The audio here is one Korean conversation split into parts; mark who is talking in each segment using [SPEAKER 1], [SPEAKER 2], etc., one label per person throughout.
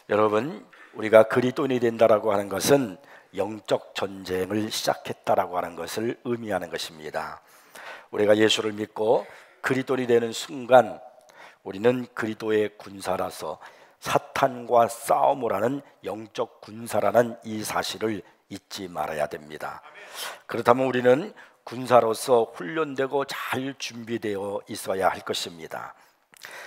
[SPEAKER 1] 여러분, 우리가 그리스도인이 된다라고 하는 것은 영적 전쟁을 시작했다라고 하는 것을 의미하는 것입니다. 우리가 예수를 믿고 그리스도인이 되는 순간 우리는 그리스도의 군사라서 사탄과 싸움을 하는 영적 군사라는 이 사실을 잊지 말아야 됩니다. 그렇다면 우리는 군사로서 훈련되고 잘 준비되어 있어야 할 것입니다.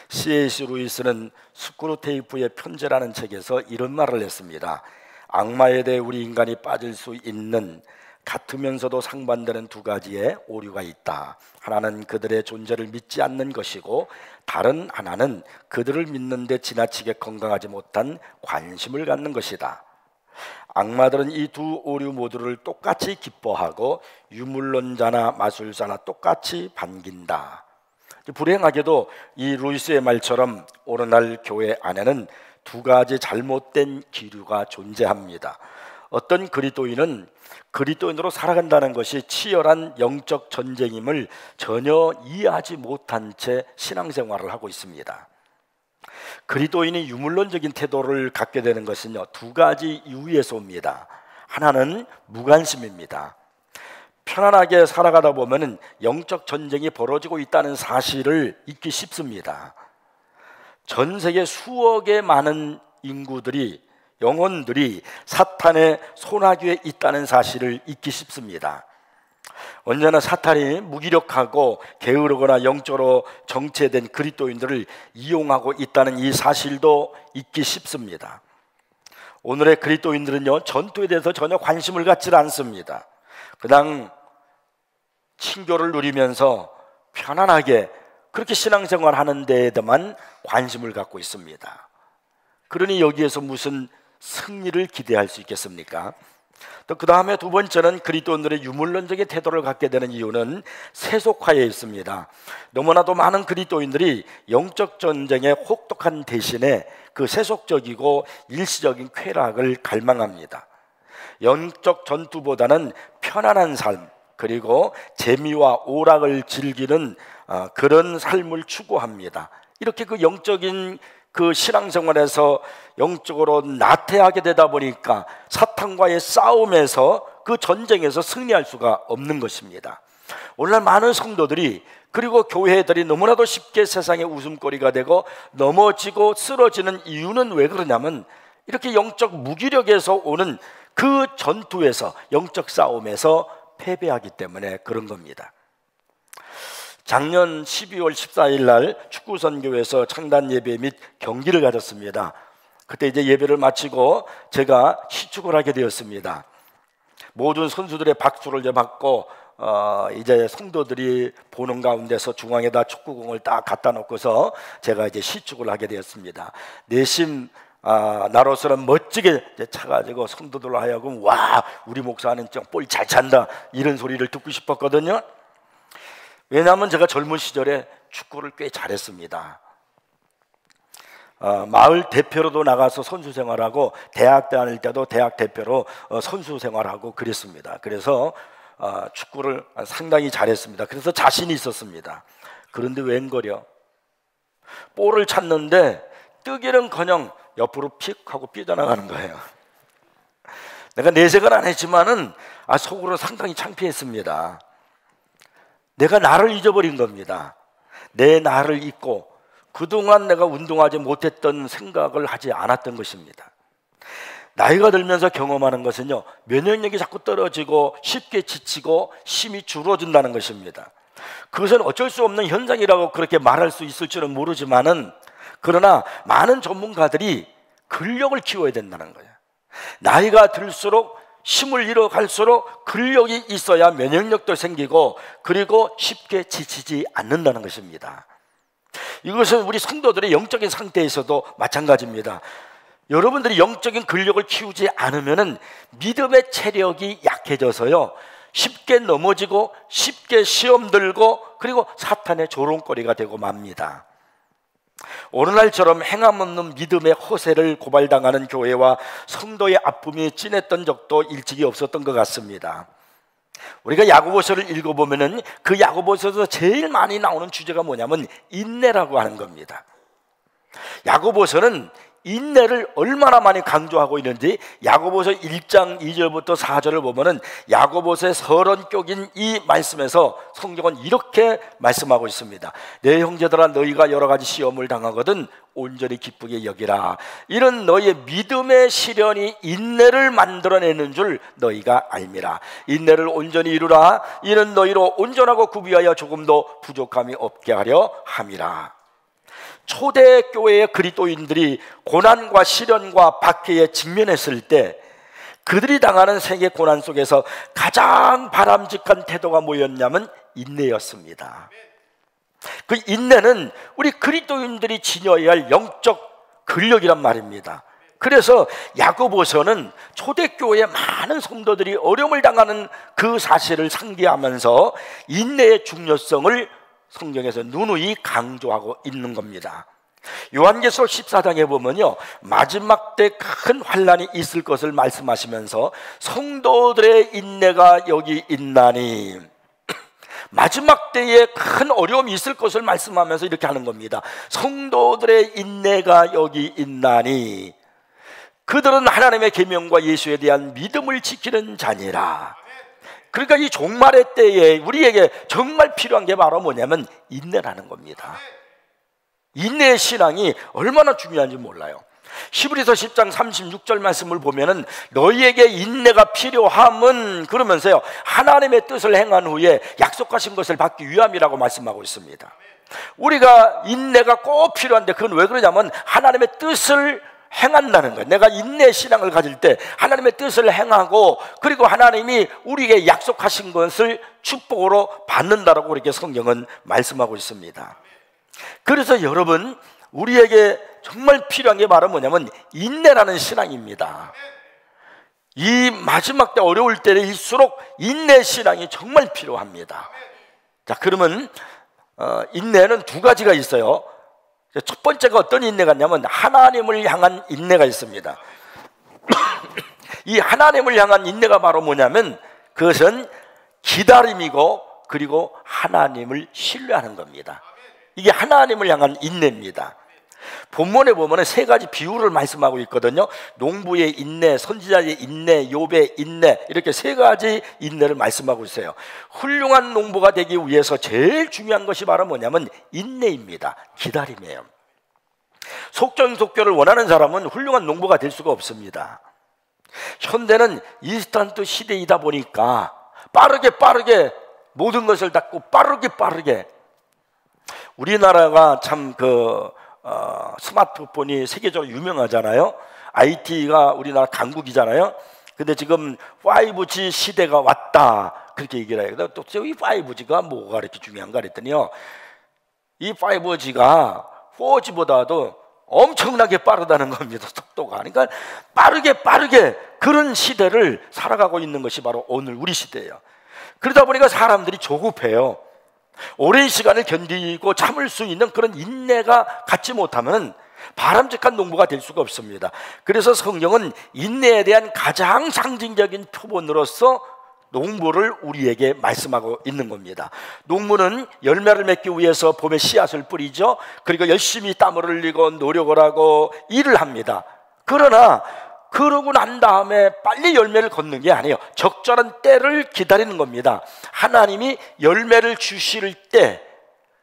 [SPEAKER 1] C.S. 루이스는 스크루테이프의 편지라는 책에서 이런 말을 했습니다. 악마에 대해 우리 인간이 빠질 수 있는 같으면서도 상반되는 두 가지의 오류가 있다. 하나는 그들의 존재를 믿지 않는 것이고, 다른 하나는 그들을 믿는데 지나치게 건강하지 못한 관심을 갖는 것이다. 악마들은 이 두 오류 모두를 똑같이 기뻐하고 유물론자나 마술사나 똑같이 반긴다. 불행하게도 이 루이스의 말처럼 오늘날 교회 안에는 두 가지 잘못된 기류가 존재합니다. 어떤 그리스도인은 그리스도인으로 살아간다는 것이 치열한 영적 전쟁임을 전혀 이해하지 못한 채 신앙생활을 하고 있습니다. 그리스도인이 유물론적인 태도를 갖게 되는 것은요, 두 가지 이유에서 옵니다. 하나는 무관심입니다. 편안하게 살아가다 보면 영적 전쟁이 벌어지고 있다는 사실을 잊기 쉽습니다. 전 세계 수억의 많은 인구들이, 영혼들이 사탄의 손아귀에 있다는 사실을 잊기 쉽습니다. 언제나 사탄이 무기력하고 게으르거나 영적으로 정체된 그리스도인들을 이용하고 있다는 이 사실도 잊기 쉽습니다. 오늘의 그리스도인들은요, 전투에 대해서 전혀 관심을 갖지 않습니다. 그냥 친교를 누리면서 편안하게 그렇게 신앙생활 하는 데에만 관심을 갖고 있습니다. 그러니 여기에서 무슨 승리를 기대할 수 있겠습니까? 또 그 다음에 두 번째는 그리스도인들의 유물론적인 태도를 갖게 되는 이유는 세속화에 있습니다. 너무나도 많은 그리스도인들이 영적 전쟁에 혹독한 대신에 그 세속적이고 일시적인 쾌락을 갈망합니다. 영적 전투보다는 편안한 삶, 그리고 재미와 오락을 즐기는 그런 삶을 추구합니다. 이렇게 그 영적인 그 신앙생활에서 영적으로 나태하게 되다 보니까 사탄과의 싸움에서, 그 전쟁에서 승리할 수가 없는 것입니다. 오늘날 많은 성도들이, 그리고 교회들이 너무나도 쉽게 세상의 웃음거리가 되고 넘어지고 쓰러지는 이유는 왜 그러냐면, 이렇게 영적 무기력에서 오는 그 전투에서, 영적 싸움에서 패배하기 때문에 그런 겁니다. 작년 12월 14일 날 축구선교에서 창단 예배 및 경기를 가졌습니다. 그때 이제 예배를 마치고 제가 시축을 하게 되었습니다. 모든 선수들의 박수를 이제 받고 이제 성도들이 보는 가운데서 중앙에다 축구공을 딱 갖다 놓고서 제가 이제 시축을 하게 되었습니다. 내심 나로서는 멋지게 차가지고 성도들로 하여금 와, 우리 목사는 볼 잘 찬다, 이런 소리를 듣고 싶었거든요. 왜냐하면 제가 젊은 시절에 축구를 꽤 잘했습니다. 마을 대표로도 나가서 선수 생활하고, 대학 다닐 때도 대학 대표로 선수 생활하고 그랬습니다. 그래서 축구를 상당히 잘했습니다. 그래서 자신이 있었습니다. 그런데 웬걸요, 볼을 찾는데 뜨기는커녕 옆으로 픽 하고 삐져나가는 거예요. 내가 내색은 안 했지만은 속으로 상당히 창피했습니다. 내가 나를 잊어버린 겁니다. 내 나를 잊고 그동안 내가 운동하지 못했던 생각을 하지 않았던 것입니다. 나이가 들면서 경험하는 것은요, 면역력이 자꾸 떨어지고 쉽게 지치고 힘이 줄어든다는 것입니다. 그것은 어쩔 수 없는 현상이라고 그렇게 말할 수 있을 줄은 모르지만은, 그러나 많은 전문가들이 근력을 키워야 된다는 거예요. 나이가 들수록, 힘을 잃어갈수록 근력이 있어야 면역력도 생기고, 그리고 쉽게 지치지 않는다는 것입니다. 이것은 우리 성도들의 영적인 상태에서도 마찬가지입니다. 여러분들이 영적인 근력을 키우지 않으면 믿음의 체력이 약해져서요, 쉽게 넘어지고 쉽게 시험 들고, 그리고 사탄의 조롱거리가 되고 맙니다. 오늘날처럼 행함없는 믿음의 허세를 고발당하는 교회와 성도의 아픔이 진했던 적도 일찍이 없었던 것 같습니다. 우리가 야고보서를 읽어보면은 그 야고보서에서 제일 많이 나오는 주제가 뭐냐면 인내라고 하는 겁니다. 야고보서는 인내를 얼마나 많이 강조하고 있는지 야고보서 1장 2절부터 4절을 보면은 야고보서의 서론격인 이 말씀에서 성경은 이렇게 말씀하고 있습니다. 내 형제들아 너희가 여러 가지 시험을 당하거든 온전히 기쁘게 여기라. 이런 너희의 믿음의 시련이 인내를 만들어내는 줄 너희가 알미라. 인내를 온전히 이루라. 이는 너희로 온전하고 구비하여 조금도 부족함이 없게 하려 함이라. 초대교회의 그리스도인들이 고난과 시련과 박해에 직면했을 때 그들이 당하는 세계 고난 속에서 가장 바람직한 태도가 뭐였냐면 인내였습니다. 그 인내는 우리 그리스도인들이 지녀야 할 영적 근력이란 말입니다. 그래서 야고보서는 초대교회의 많은 성도들이 어려움을 당하는 그 사실을 상기하면서 인내의 중요성을 성경에서 누누이 강조하고 있는 겁니다. 요한계시록 14장에 보면요, 마지막 때 큰 환난이 있을 것을 말씀하시면서 성도들의 인내가 여기 있나니, 마지막 때에 큰 어려움이 있을 것을 말씀하면서 이렇게 하는 겁니다. 성도들의 인내가 여기 있나니 그들은 하나님의 계명과 예수에 대한 믿음을 지키는 자니라. 그러니까 이 종말의 때에 우리에게 정말 필요한 게 바로 뭐냐면 인내라는 겁니다. 인내의 신앙이 얼마나 중요한지 몰라요. 히브리서 10장 36절 말씀을 보면은 너희에게 인내가 필요함은 그러면서요 하나님의 뜻을 행한 후에 약속하신 것을 받기 위함이라고 말씀하고 있습니다. 우리가 인내가 꼭 필요한데 그건 왜 그러냐면 하나님의 뜻을 행한다는 거예요. 내가 인내의 신앙을 가질 때 하나님의 뜻을 행하고 그리고 하나님이 우리에게 약속하신 것을 축복으로 받는다라고 그렇게 성경은 말씀하고 있습니다. 그래서 여러분, 우리에게 정말 필요한 게 바로 뭐냐면 인내라는 신앙입니다. 이 마지막 때 어려울 때일수록 인내 신앙이 정말 필요합니다. 자, 그러면 인내는 두 가지가 있어요. 첫 번째가 어떤 인내가 있냐면 하나님을 향한 인내가 있습니다. 이 하나님을 향한 인내가 바로 뭐냐면 그것은 기다림이고 그리고 하나님을 신뢰하는 겁니다. 이게 하나님을 향한 인내입니다. 본문에 보면 세 가지 비유를 말씀하고 있거든요. 농부의 인내, 선지자의 인내, 욥의 인내, 이렇게 세 가지 인내를 말씀하고 있어요. 훌륭한 농부가 되기 위해서 제일 중요한 것이 바로 뭐냐면 인내입니다. 기다림이에요. 속전속결을 원하는 사람은 훌륭한 농부가 될 수가 없습니다. 현대는 인스턴트 시대이다 보니까 빠르게 모든 것을 닦고 빠르게 우리나라가 참 스마트폰이 세계적으로 유명하잖아요. IT가 우리나라 강국이잖아요. 근데 지금 5G 시대가 왔다 그렇게 얘기를 해요. 또 이 5G가 뭐가 그렇게 중요한가 그랬더니요, 이 5G가 4G보다도 엄청나게 빠르다는 겁니다. 속도가. 그러니까 빠르게 그런 시대를 살아가고 있는 것이 바로 오늘 우리 시대예요. 그러다 보니까 사람들이 조급해요. 오랜 시간을 견디고 참을 수 있는 그런 인내가 갖지 못하면 바람직한 농부가 될 수가 없습니다. 그래서 성경은 인내에 대한 가장 상징적인 표본으로서 농부를 우리에게 말씀하고 있는 겁니다. 농부는 열매를 맺기 위해서 봄에 씨앗을 뿌리죠. 그리고 열심히 땀을 흘리고 노력을 하고 일을 합니다. 그러나 그러고 난 다음에 빨리 열매를 걷는 게 아니에요. 적절한 때를 기다리는 겁니다. 하나님이 열매를 주실 때,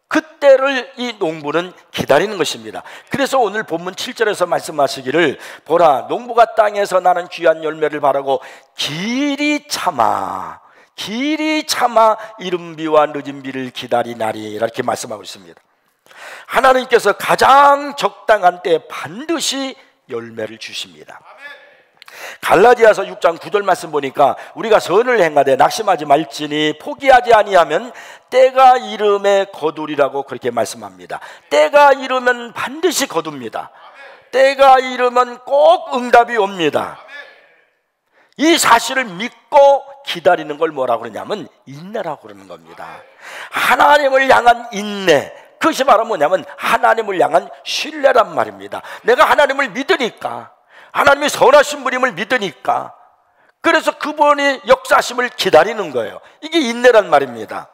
[SPEAKER 1] 그때를 이 농부는 기다리는 것입니다. 그래서 오늘 본문 7절에서 말씀하시기를 보라, 농부가 땅에서 나는 귀한 열매를 바라고 길이 참아 이른 비와 늦은 비를 기다리나리, 이렇게 말씀하고 있습니다. 하나님께서 가장 적당한 때에 반드시 열매를 주십니다. 갈라디아서 6장 9절 말씀 보니까 우리가 선을 행하되 낙심하지 말지니 포기하지 아니하면 때가 이름에 거두리라고 그렇게 말씀합니다. 때가 이르면 반드시 거둡니다. 때가 이르면 꼭 응답이 옵니다. 이 사실을 믿고 기다리는 걸 뭐라고 그러냐면 인내라고 그러는 겁니다. 하나님을 향한 인내, 그것이 바로 뭐냐면 하나님을 향한 신뢰란 말입니다. 내가 하나님을 믿으니까, 하나님이 선하신 분임을 믿으니까, 그래서 그분의 역사심을 기다리는 거예요. 이게 인내란 말입니다.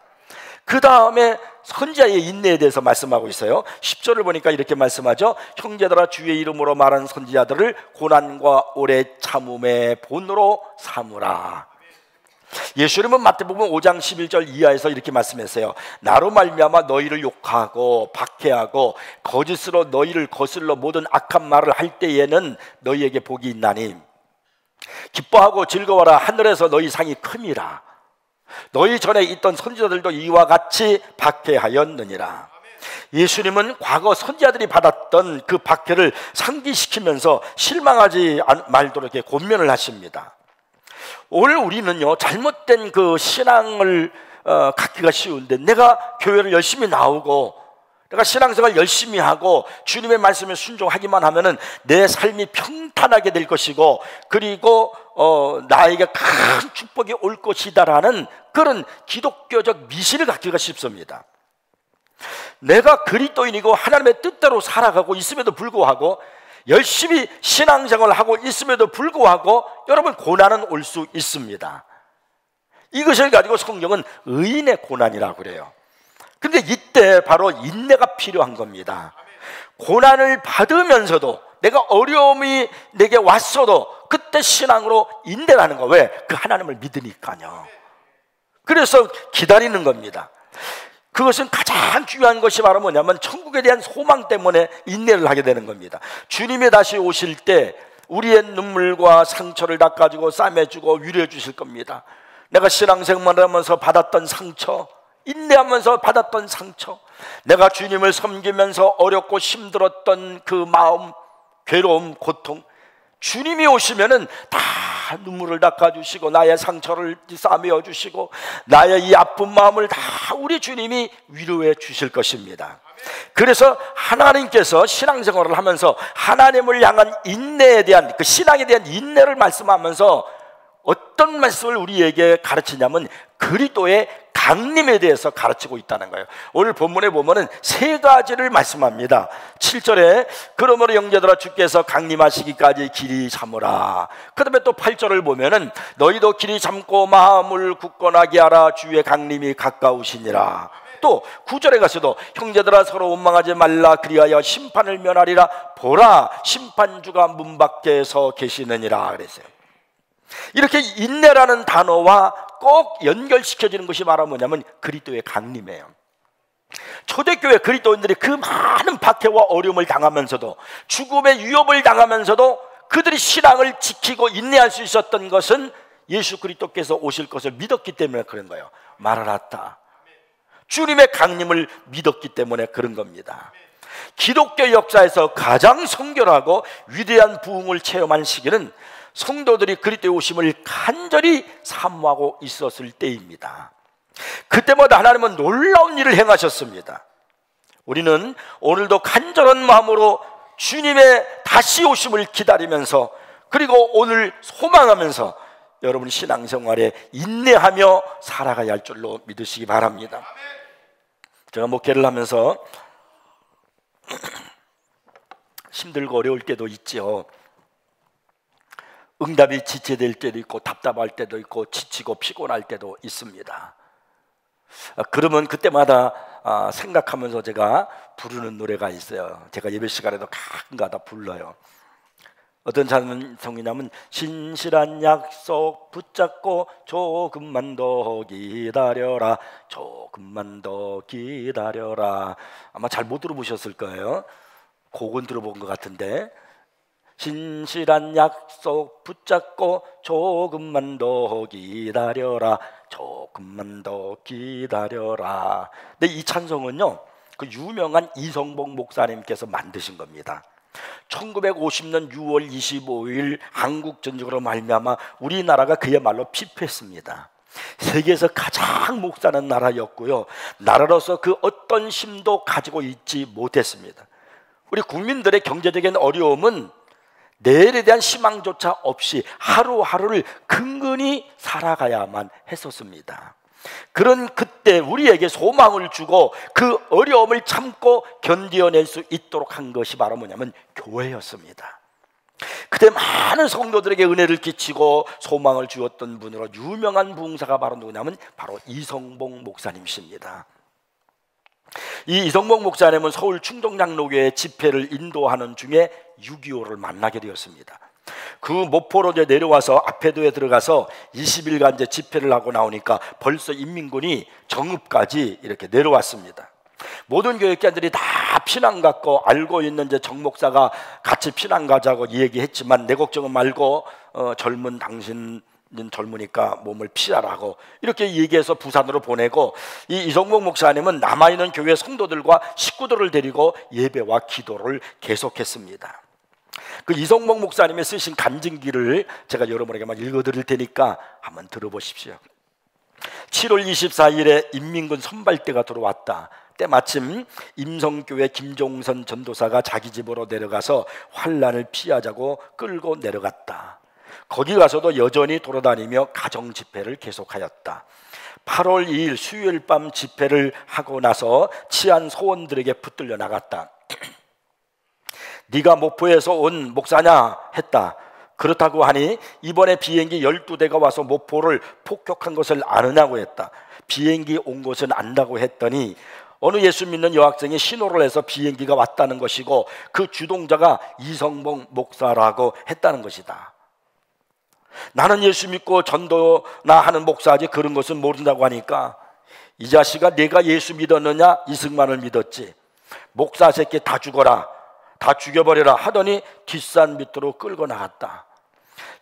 [SPEAKER 1] 그 다음에 선지자의 인내에 대해서 말씀하고 있어요. 10절을 보니까 이렇게 말씀하죠. 형제들아 주의 이름으로 말하는 선지자들을 고난과 오래 참음의 본으로 삼으라. 예수님은 마태복음 5장 11절 이하에서 이렇게 말씀했어요. 나로 말미암아 너희를 욕하고 박해하고 거짓으로 너희를 거슬러 모든 악한 말을 할 때에는 너희에게 복이 있나니 기뻐하고 즐거워라. 하늘에서 너희 상이 큼이라. 너희 전에 있던 선지자들도 이와 같이 박해하였느니라. 예수님은 과거 선지자들이 받았던 그 박해를 상기시키면서 실망하지 말도록 이렇게 권면을 하십니다. 오늘 우리는요, 잘못된 그 신앙을 갖기가 쉬운데, 내가 교회를 열심히 나오고 내가 신앙생활 열심히 하고 주님의 말씀에 순종하기만 하면은 내 삶이 평탄하게 될 것이고, 그리고 나에게 큰 축복이 올 것이다라는 그런 기독교적 미신을 갖기가 쉽습니다. 내가 그리스도인이고 하나님의 뜻대로 살아가고 있음에도 불구하고, 열심히 신앙생활을 하고 있음에도 불구하고 여러분, 고난은 올 수 있습니다. 이것을 가지고 성경은 의인의 고난이라고 그래요. 근데 이때 바로 인내가 필요한 겁니다. 고난을 받으면서도, 내가 어려움이 내게 왔어도 그때 신앙으로 인내라는 거. 왜? 그 하나님을 믿으니까요. 그래서 기다리는 겁니다. 그것은 가장 중요한 것이 바로 뭐냐면 천국에 대한 소망 때문에 인내를 하게 되는 겁니다. 주님이 다시 오실 때 우리의 눈물과 상처를 닦아주고 싸매주고 위로해 주실 겁니다. 내가 신앙생활을 하면서 받았던 상처, 인내하면서 받았던 상처, 내가 주님을 섬기면서 어렵고 힘들었던 그 마음, 괴로움, 고통, 주님이 오시면은 다 눈물을 닦아주시고 나의 상처를 싸매어 주시고 나의 이 아픈 마음을 다 우리 주님이 위로해 주실 것입니다. 그래서 하나님께서 신앙생활을 하면서 하나님을 향한 인내에 대한, 그 신앙에 대한 인내를 말씀하면서 어떤 말씀을 우리에게 가르치냐면 그리스도의 강림에 대해서 가르치고 있다는 거예요. 오늘 본문에 보면은 세 가지를 말씀합니다. 7절에 그러므로 형제들아 주께서 강림하시기까지 길이 참으라. 그 다음에 또 8절을 보면은 너희도 길이 참고 마음을 굳건하게 하라. 주의 강림이 가까우시니라. 또 9절에 가서도 형제들아 서로 원망하지 말라. 그리하여 심판을 면하리라. 보라 심판주가 문 밖에 서 계시느니라 그랬어요. 이렇게 인내라는 단어와 꼭 연결시켜지는 것이 바로 뭐냐면 그리스도의 강림이에요. 초대교회 그리스도인들이 그 많은 박해와 어려움을 당하면서도, 죽음의 위협을 당하면서도 그들이 신앙을 지키고 인내할 수 있었던 것은 예수 그리스도께서 오실 것을 믿었기 때문에 그런 거예요. 마라나타, 주님의 강림을 믿었기 때문에 그런 겁니다. 기독교 역사에서 가장 성결하고 위대한 부흥을 체험한 시기는 성도들이 그리스도의 오심을 간절히 사모하고 있었을 때입니다. 그때마다 하나님은 놀라운 일을 행하셨습니다. 우리는 오늘도 간절한 마음으로 주님의 다시 오심을 기다리면서, 그리고 오늘 소망하면서 여러분 신앙생활에 인내하며 살아가야 할 줄로 믿으시기 바랍니다. 제가 목회를 하면서 힘들고 어려울 때도 있죠. 응답이 지체될 때도 있고 답답할 때도 있고 지치고 피곤할 때도 있습니다. 그러면 그때마다 생각하면서 제가 부르는 노래가 있어요. 제가 예배 시간에도 가끔가다 불러요. 어떤 찬송이냐면 신실한 약속 붙잡고 조금만 더 기다려라. 조금만 더 기다려라. 아마 잘 못 들어보셨을 거예요. 곡은 들어본 것 같은데, 신실한 약속 붙잡고 조금만 더 기다려라. 조금만 더 기다려라. 근데 이 찬송은요, 그 유명한 이성복 목사님께서 만드신 겁니다. 1950년 6월 25일 한국 전쟁으로 말미암아 우리나라가 그야말로 피폐했습니다. 세계에서 가장 못 사는 나라였고요, 나라로서 그 어떤 힘도 가지고 있지 못했습니다. 우리 국민들의 경제적인 어려움은 내일에 대한 희망조차 없이 하루하루를 근근히 살아가야만 했었습니다. 그런 그때 우리에게 소망을 주고 그 어려움을 참고 견뎌낼 수 있도록 한 것이 바로 뭐냐면 교회였습니다. 그때 많은 성도들에게 은혜를 끼치고 소망을 주었던 분으로 유명한 부흥사가 바로 누구냐면 바로 이성복 목사님이십니다. 이 이성복 목사님은 서울 충정장로교회 집회를 인도하는 중에 6.25를 만나게 되었습니다. 그 목포로 이제 내려와서 앞에도에 들어가서 20일간 이제 집회를 하고 나오니까 벌써 인민군이 정읍까지 이렇게 내려왔습니다. 모든 교육자들이 다 피난 갔고, 알고 있는 이제 정 목사가 같이 피난 가자고 얘기했지만 내 걱정은 말고 젊은 당신은 젊으니까 몸을 피하라고 이렇게 얘기해서 부산으로 보내고, 이 이성복 목사님은 남아있는 교회 성도들과 식구들을 데리고 예배와 기도를 계속했습니다. 그 이성복 목사님이 쓰신 간증기를 제가 여러분에게만 읽어드릴 테니까 한번 들어보십시오. 7월 24일에 인민군 선발대가 들어왔다. 때마침 임성교회 김종선 전도사가 자기 집으로 내려가서 환난을 피하자고 끌고 내려갔다. 거기 가서도 여전히 돌아다니며 가정 집회를 계속하였다. 8월 2일 수요일 밤 집회를 하고 나서 치안 소원들에게 붙들려 나갔다. 네가 목포에서 온 목사냐 했다. 그렇다고 하니 이번에 비행기 12대가 와서 목포를 폭격한 것을 아느냐고 했다. 비행기 온 것은 안다고 했더니 어느 예수 믿는 여학생이 신호를 해서 비행기가 왔다는 것이고 그 주동자가 이성복 목사라고 했다는 것이다. 나는 예수 믿고 전도나 하는 목사지 그런 것은 모른다고 하니까, 이 자식아 내가 예수 믿었느냐? 이승만을 믿었지. 목사 새끼 다 죽어라, 다 죽여버려라 하더니 뒷산 밑으로 끌고 나갔다.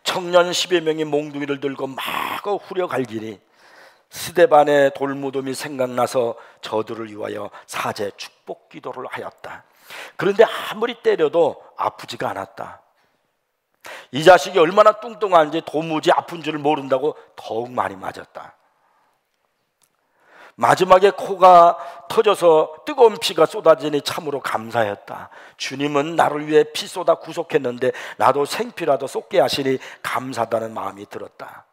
[SPEAKER 1] 청년 10여 명이 몽둥이를 들고 막 후려갈기니 스데반의 돌무덤이 생각나서 저들을 위하여 사제 축복 기도를 하였다. 그런데 아무리 때려도 아프지가 않았다. 이 자식이 얼마나 뚱뚱한지 도무지 아픈 줄을 모른다고 더욱 많이 맞았다. 마지막에 코가 터져서 뜨거운 피가 쏟아지니 참으로 감사했다. 주님은 나를 위해 피 쏟아 구속했는데 나도 생피라도 쏟게 하시니 감사하다는 마음이 들었다.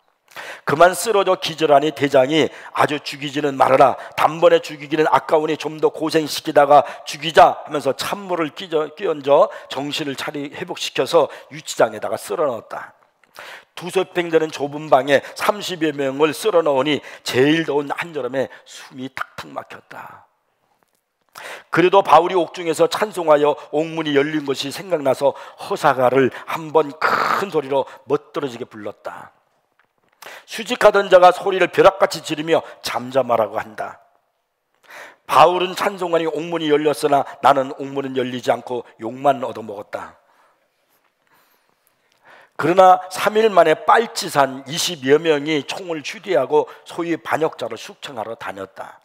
[SPEAKER 1] 그만 쓰러져 기절하니 대장이 아주 죽이지는 말아라, 단번에 죽이기는 아까우니 좀 더 고생시키다가 죽이자 하면서 찬물을 끼얹어 정신을 회복시켜서 유치장에다가 쓸어 넣었다. 두세 평 되는 좁은 방에 30여 명을 쓸어 넣으니 제일 더운 한여름에 숨이 탁탁 막혔다. 그래도 바울이 옥중에서 찬송하여 옥문이 열린 것이 생각나서 허사가를 한번 큰 소리로 멋들어지게 불렀다. 수직하던 자가 소리를 벼락같이 지르며 잠잠하라고 한다. 바울은 찬송하니 옥문이 열렸으나 나는 옥문은 열리지 않고 욕만 얻어먹었다. 그러나 3일 만에 빨치산 20여 명이 총을 휴대하고 소위 반역자를 숙청하러 다녔다.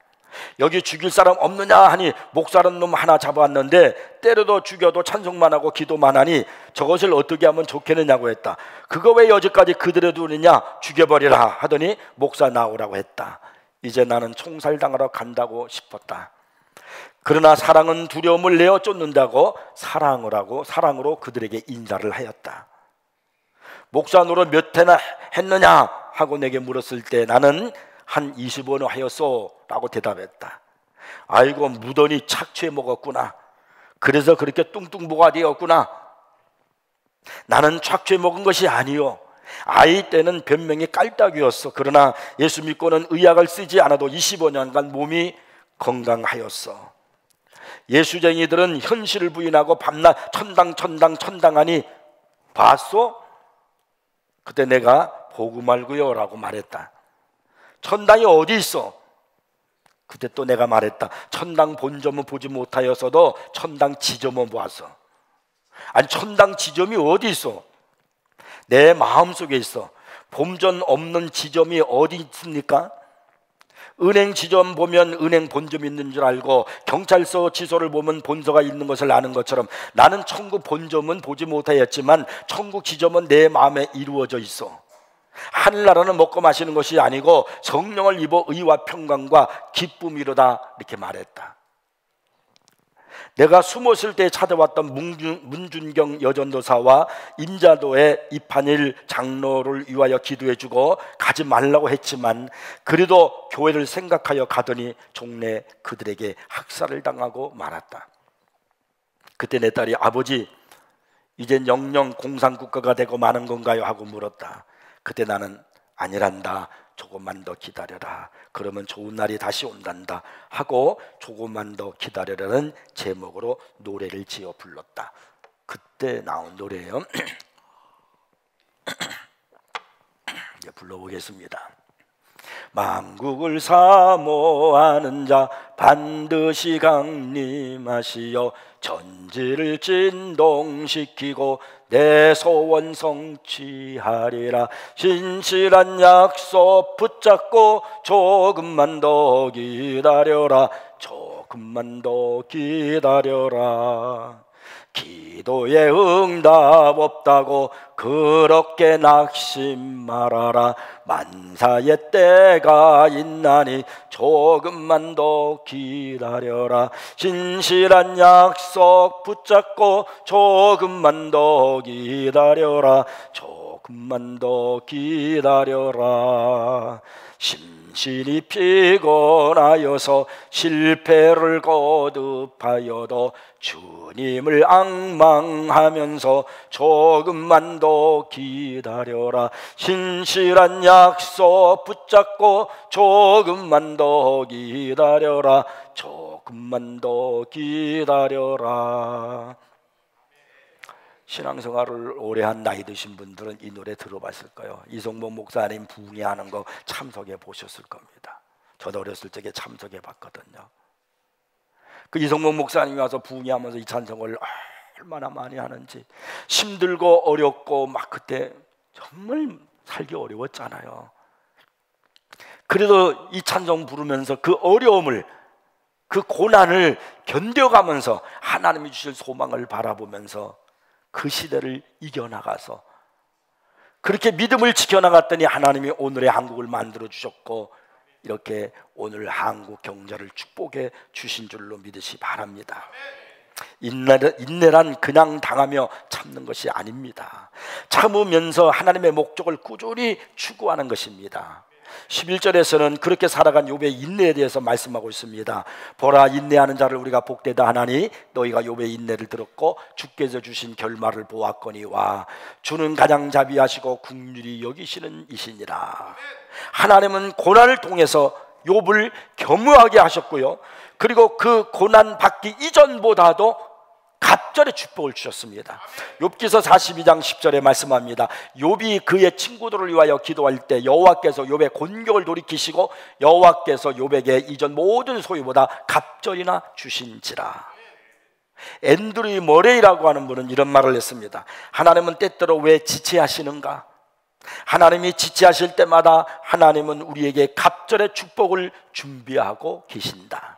[SPEAKER 1] 여기 죽일 사람 없느냐 하니 목사라는 놈 하나 잡아왔는데 때려도 죽여도 찬송만 하고 기도만 하니 저것을 어떻게 하면 좋겠느냐고 했다. 그거 왜 여지까지 그들에 두느냐, 죽여버리라 하더니 목사 나오라고 했다. 이제 나는 총살당하러 간다고 싶었다. 그러나 사랑은 두려움을 내어 쫓는다고 사랑으로 그들에게 인사를 하였다. 목사 노릇 몇 해나 했느냐 하고 내게 물었을 때 나는 한 20원을 하였소 라고 대답했다. 아이고 무던히 착취해 먹었구나. 그래서 그렇게 뚱뚱보가 되었구나. 나는 착취해 먹은 것이 아니요, 아이 때는 변명이 깔딱이었어. 그러나 예수 믿고는 의약을 쓰지 않아도 25년간 몸이 건강하였어. 예수쟁이들은 현실을 부인하고 밤낮 천당하니 봤소? 그때 내가 보고 말고요 라고 말했다. 천당이 어디 있어? 그때 또 내가 말했다. 천당 본점은 보지 못하였어도 천당 지점은 보았어. 아니 천당 지점이 어디 있어? 내 마음속에 있어. 본점 없는 지점이 어디 있습니까? 은행 지점 보면 은행 본점이 있는 줄 알고 경찰서 지소를 보면 본서가 있는 것을 아는 것처럼 나는 천국 본점은 보지 못하였지만 천국 지점은 내 마음에 이루어져 있어. 하늘나라는 먹고 마시는 것이 아니고 성령을 입어 의와 평강과 기쁨이로다 이렇게 말했다. 내가 숨었을 때 찾아왔던 문준경 여전도사와 임자도의 이판일 장로를 위하여 기도해주고 가지 말라고 했지만 그래도 교회를 생각하여 가더니 종래 그들에게 학살을 당하고 말았다. 그때 내 딸이 아버지 이젠 영영 공산국가가 되고 마는 건가요? 하고 물었다. 그때 나는 아니란다. 조금만 더 기다려라. 그러면 좋은 날이 다시 온단다 하고 조금만 더 기다려라는 제목으로 노래를 지어 불렀다. 그때 나온 노래예요. 이제 불러보겠습니다. 만국을 사모하는 자 반드시 강림하시어 전지를 진동시키고 내 소원 성취하리라. 신실한 약속 붙잡고 조금만 더 기다려라. 조금만 더 기다려라. 기도에 응답 없다고 그렇게 낙심 말아라. 만사의 때가 있나니 조금만 더 기다려라. 신실한 약속 붙잡고 조금만 더 기다려라. 조금만 더 기다려라. 심신이 피곤하여서 실패를 거듭하여도 주님을 앙망하면서 조금만 더 기다려라. 신실한 약속 붙잡고 조금만 더 기다려라. 조금만 더 기다려라. 신앙생활을 오래 한 나이 드신 분들은 이 노래 들어봤을까요? 이성복 목사님 부흥회하는 거 참석해 보셨을 겁니다. 저도 어렸을 적에 참석해 봤거든요. 그 이성복 목사님이 와서 부흥회하면서 이 찬송을 얼마나 많이 하는지, 힘들고 어렵고 막 그때 정말 살기 어려웠잖아요. 그래도 이 찬송 부르면서 그 어려움을, 그 고난을 견뎌가면서 하나님이 주실 소망을 바라보면서 그 시대를 이겨나가서 그렇게 믿음을 지켜나갔더니 하나님이 오늘의 한국을 만들어 주셨고 이렇게 오늘 한국 경제를 축복해 주신 줄로 믿으시 바랍니다. 인내란 그냥 당하며 참는 것이 아닙니다. 참으면서 하나님의 목적을 꾸준히 추구하는 것입니다. 11절에서는 그렇게 살아간 욥의 인내에 대해서 말씀하고 있습니다. 보라, 인내하는 자를 우리가 복되다 하나니 너희가 욥의 인내를 들었고 주께서 주신 결말을 보았거니와 주는 가장자비하시고 긍휼히 여기시는 이시니라. 하나님은 고난을 통해서 욥을 겸허하게 하셨고요, 그리고 그 고난 받기 이전보다도 갑절의 축복을 주셨습니다. 욥기서 42장 10절에 말씀합니다. 욥이 그의 친구들을 위하여 기도할 때 여호와께서 욥의 곤경을 돌이키시고 여호와께서 욥에게 이전 모든 소유보다 갑절이나 주신지라. 앤드류 머레이라고 하는 분은 이런 말을 했습니다. 하나님은 때때로 왜 지체하시는가? 하나님이 지체하실 때마다 하나님은 우리에게 갑절의 축복을 준비하고 계신다.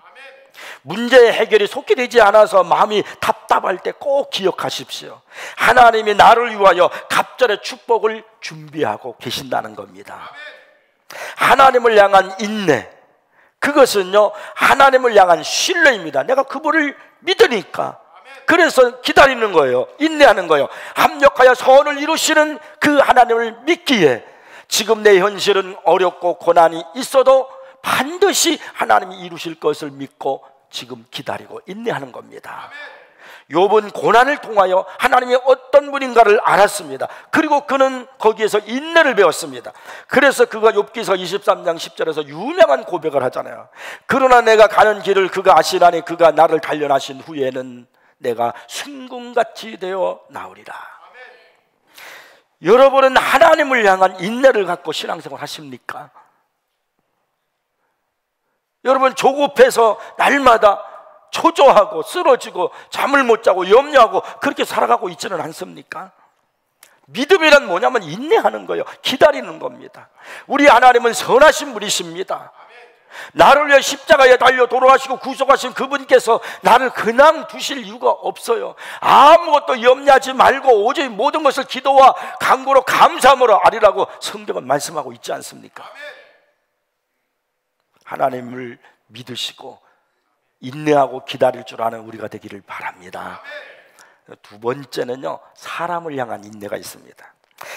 [SPEAKER 1] 문제의 해결이 속히 되지 않아서 마음이 답답할 때 꼭 기억하십시오. 하나님이 나를 위하여 갑절의 축복을 준비하고 계신다는 겁니다. 하나님을 향한 인내, 그것은요 하나님을 향한 신뢰입니다. 내가 그분을 믿으니까 그래서 기다리는 거예요. 인내하는 거예요. 합력하여 선을 이루시는 그 하나님을 믿기에 지금 내 현실은 어렵고 고난이 있어도 반드시 하나님이 이루실 것을 믿고 지금 기다리고 인내하는 겁니다. 욥은 고난을 통하여 하나님이 어떤 분인가를 알았습니다. 그리고 그는 거기에서 인내를 배웠습니다. 그래서 그가 욥기서 23장 10절에서 유명한 고백을 하잖아요. 그러나 내가 가는 길을 그가 아시나니 그가 나를 단련하신 후에는 내가 순금같이 되어 나오리라. 여러분은 하나님을 향한 인내를 갖고 신앙생활 하십니까? 여러분 조급해서 날마다 초조하고 쓰러지고 잠을 못 자고 염려하고 그렇게 살아가고 있지는 않습니까? 믿음이란 뭐냐면 인내하는 거예요. 기다리는 겁니다. 우리 하나님은 선하신 분이십니다. 나를 위해 십자가에 달려 돌아가시고 구속하신 그분께서 나를 그냥 두실 이유가 없어요. 아무것도 염려하지 말고 오직 모든 것을 기도와 간구로 감사함으로 아리라고 성경은 말씀하고 있지 않습니까? 하나님을 믿으시고 인내하고 기다릴 줄 아는 우리가 되기를 바랍니다. 두 번째는요, 사람을 향한 인내가 있습니다.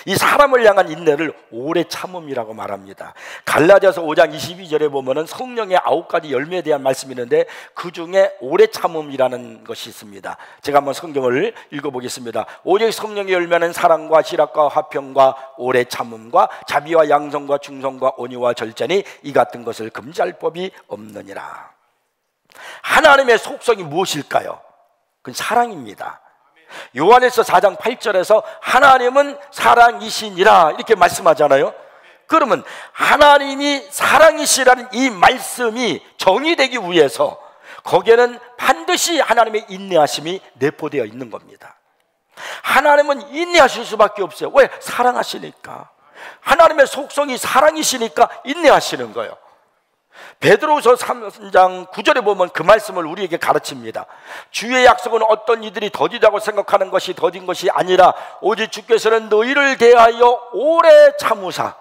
[SPEAKER 1] 이 사람을 향한 인내를 오래 참음이라고 말합니다. 갈라디아서 5장 22절에 보면은 성령의 9가지 열매에 대한 말씀이 있는데 그 중에 오래 참음이라는 것이 있습니다. 제가 한번 성경을 읽어보겠습니다. 오직 성령의 열매는 사랑과 실학과 화평과 오래 참음과 자비와 양성과 충성과 온유와 절제니 이 같은 것을 금지할 법이 없느니라. 하나님의 속성이 무엇일까요? 그건 사랑입니다. 요한일서 4장 8절에서 하나님은 사랑이시니라 이렇게 말씀하잖아요. 그러면 하나님이 사랑이시라는 이 말씀이 정의되기 위해서 거기에는 반드시 하나님의 인내하심이 내포되어 있는 겁니다. 하나님은 인내하실 수밖에 없어요. 왜? 사랑하시니까. 하나님의 속성이 사랑이시니까 인내하시는 거예요. 베드로후서 3장 9절에 보면 그 말씀을 우리에게 가르칩니다. 주의 약속은 어떤 이들이 더디다고 생각하는 것이 더딘 것이 아니라 오직 주께서는 너희를 대하여 오래 참으사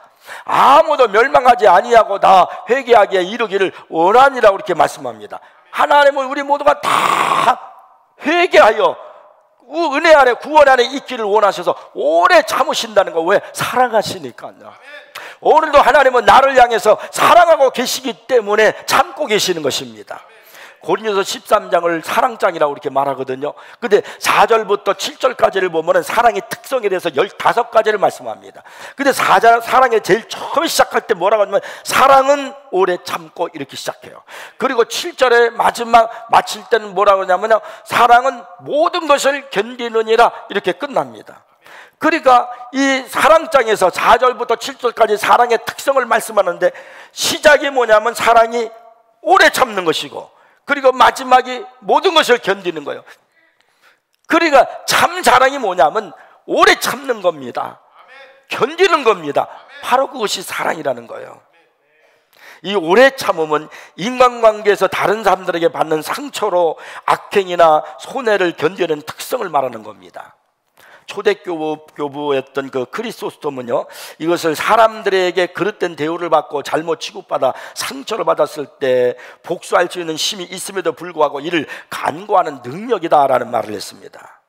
[SPEAKER 1] 아무도 멸망하지 아니하고 다 회개하기에 이르기를 원하니라고 이렇게 말씀합니다. 하나님은 우리 모두가 다 회개하여 은혜 안에 구원 안에 있기를 원하셔서 오래 참으신다는 거. 왜? 사랑하시니까요. 오늘도 하나님은 나를 향해서 사랑하고 계시기 때문에 참고 계시는 것입니다. 고린도서 13장을 사랑장이라고 이렇게 말하거든요. 근데 4절부터 7절까지를 보면 사랑의 특성에 대해서 15가지를 말씀합니다. 근데 사랑의 제일 처음 시작할 때 뭐라고 하냐면 사랑은 오래 참고 이렇게 시작해요. 그리고 7절에 마지막 마칠 때는 뭐라고 하냐면 사랑은 모든 것을 견디느니라 이렇게 끝납니다. 그러니까 이 사랑장에서 4절부터 7절까지 사랑의 특성을 말씀하는데 시작이 뭐냐면 사랑이 오래 참는 것이고 그리고 마지막이 모든 것을 견디는 거예요. 그러니까 참 사랑이 뭐냐면 오래 참는 겁니다. 견디는 겁니다. 바로 그것이 사랑이라는 거예요. 이 오래 참음은 인간관계에서 다른 사람들에게 받는 상처로 악행이나 손해를 견디는 특성을 말하는 겁니다. 초대교부였던 그 크리소스톰은요, 이것을 사람들에게 그릇된 대우를 받고 잘못 취급받아 상처를 받았을 때 복수할 수 있는 힘이 있음에도 불구하고 이를 간구하는 능력이다라는 말을 했습니다.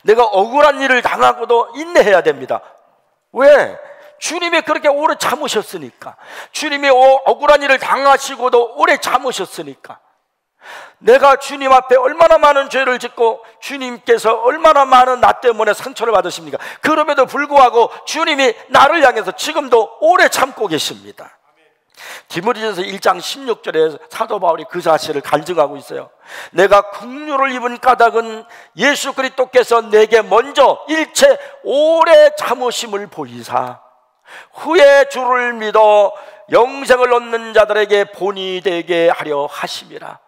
[SPEAKER 1] 내가 억울한 일을 당하고도 인내해야 됩니다. 왜? 주님이 그렇게 오래 참으셨으니까. 주님이 억울한 일을 당하시고도 오래 참으셨으니까. 내가 주님 앞에 얼마나 많은 죄를 짓고 주님께서 얼마나 많은 나 때문에 상처를 받으십니까? 그럼에도 불구하고 주님이 나를 향해서 지금도 오래 참고 계십니다. 디모데전서 1장 16절에 사도 바울이 그 사실을 간증하고 있어요. 내가 긍휼을 입은 까닭은 예수 그리스도께서 내게 먼저 일체 오래 참으심을 보이사 후에 주를 믿어 영생을 얻는 자들에게 본이 되게 하려 하심이라.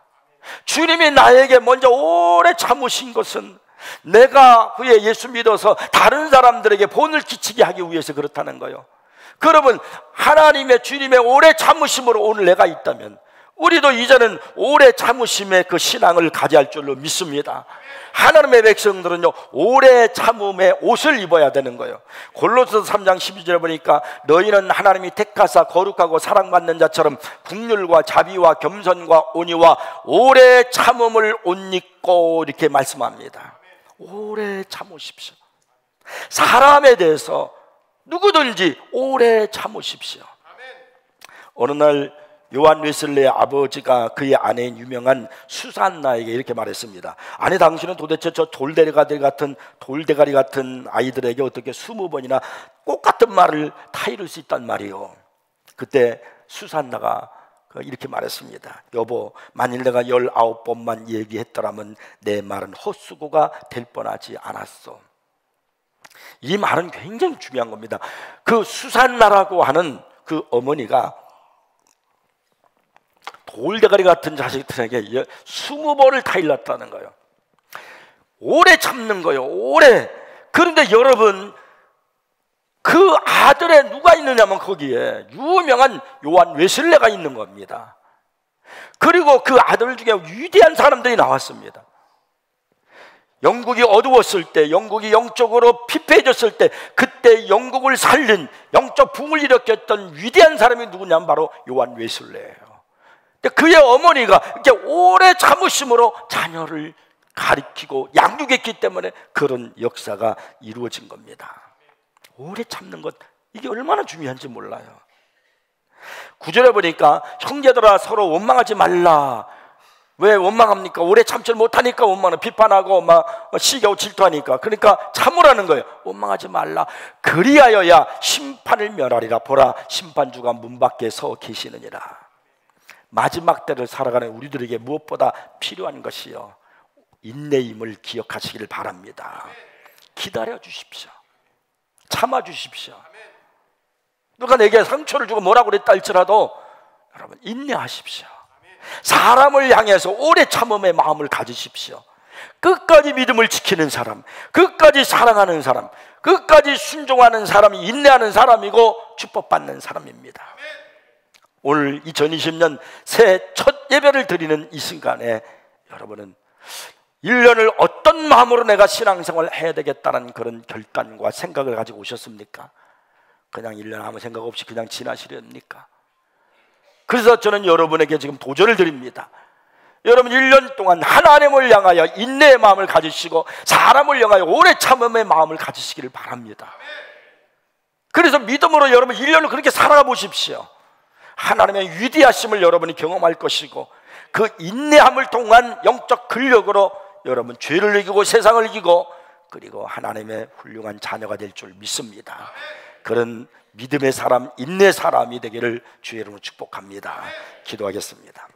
[SPEAKER 1] 주님이 나에게 먼저 오래 참으신 것은 내가 후에 예수 믿어서 다른 사람들에게 본을 끼치게 하기 위해서 그렇다는 거예요. 그러면 하나님의 주님의 오래 참으심으로 오늘 내가 있다면 우리도 이제는 오래 참으심의 그 신앙을 가져야 줄로 믿습니다. 하나님의 백성들은요 오래 참음의 옷을 입어야 되는 거예요. 골로새서 3장 12절에 보니까 너희는 하나님이 택하사 거룩하고 사랑받는 자처럼 긍휼과 자비와 겸손과 온유와 오래 참음을 옷 입고 이렇게 말씀합니다. 오래 참으십시오. 사람에 대해서 누구든지 오래 참으십시오. 어느 날 요한 웨슬레의 아버지가 그의 아내인 유명한 수산나에게 이렇게 말했습니다. 아내, 당신은 도대체 저 돌대가리 같은 아이들에게 어떻게 20번이나 똑같은 말을 타이를 수 있단 말이요. 그때 수산나가 이렇게 말했습니다. 여보, 만일 내가 19번만 얘기했더라면 내 말은 헛수고가 될 뻔하지 않았어. 이 말은 굉장히 중요한 겁니다. 그 수산나라고 하는 그 어머니가 돌대가리 같은 자식들에게 20번을 타일렀다는 거예요. 오래 참는 거예요. 오래. 그런데 여러분, 그 아들에 누가 있느냐면 거기에 유명한 요한 웨슬레가 있는 겁니다. 그리고 그 아들 중에 위대한 사람들이 나왔습니다. 영국이 어두웠을 때, 영국이 영적으로 피폐해졌을 때 그때 영국을 살린 영적 붕을 일으켰던 위대한 사람이 누구냐면 바로 요한 웨슬레예요. 그의 어머니가 이렇게 오래 참으심으로 자녀를 가리키고 양육했기 때문에 그런 역사가 이루어진 겁니다. 오래 참는 것, 이게 얼마나 중요한지 몰라요. 9절에 보니까 형제들아 서로 원망하지 말라. 왜 원망합니까? 오래 참지 못하니까 원망은, 비판하고 막 시기하고 질투하니까. 그러니까 참으라는 거예요. 원망하지 말라. 그리하여야 심판을 면하리라. 보라, 심판주가 문 밖에 서 계시느니라. 마지막 때를 살아가는 우리들에게 무엇보다 필요한 것이요, 인내임을 기억하시기를 바랍니다. 기다려 주십시오. 참아 주십시오. 누가 내게 상처를 주고 뭐라고 그랬다 할지라도 여러분 인내하십시오. 사람을 향해서 오래 참음의 마음을 가지십시오. 끝까지 믿음을 지키는 사람, 끝까지 사랑하는 사람, 끝까지 순종하는 사람이 인내하는 사람이고 축복받는 사람입니다. 오늘 2020년 새해 첫 예배를 드리는 이 순간에 여러분은 1년을 어떤 마음으로 내가 신앙생활을 해야 되겠다는 그런 결단과 생각을 가지고 오셨습니까? 그냥 1년 아무 생각 없이 그냥 지나시렵니까? 그래서 저는 여러분에게 지금 도전을 드립니다. 여러분 1년 동안 하나님을 향하여 인내의 마음을 가지시고 사람을 향하여 오래 참음의 마음을 가지시기를 바랍니다. 그래서 믿음으로 여러분 1년을 그렇게 살아가 보십시오. 하나님의 위대하심을 여러분이 경험할 것이고, 그 인내함을 통한 영적 근력으로 여러분 죄를 이기고 세상을 이기고, 그리고 하나님의 훌륭한 자녀가 될 줄 믿습니다. 그런 믿음의 사람, 인내 사람이 되기를 주의 이름으로 축복합니다. 기도하겠습니다.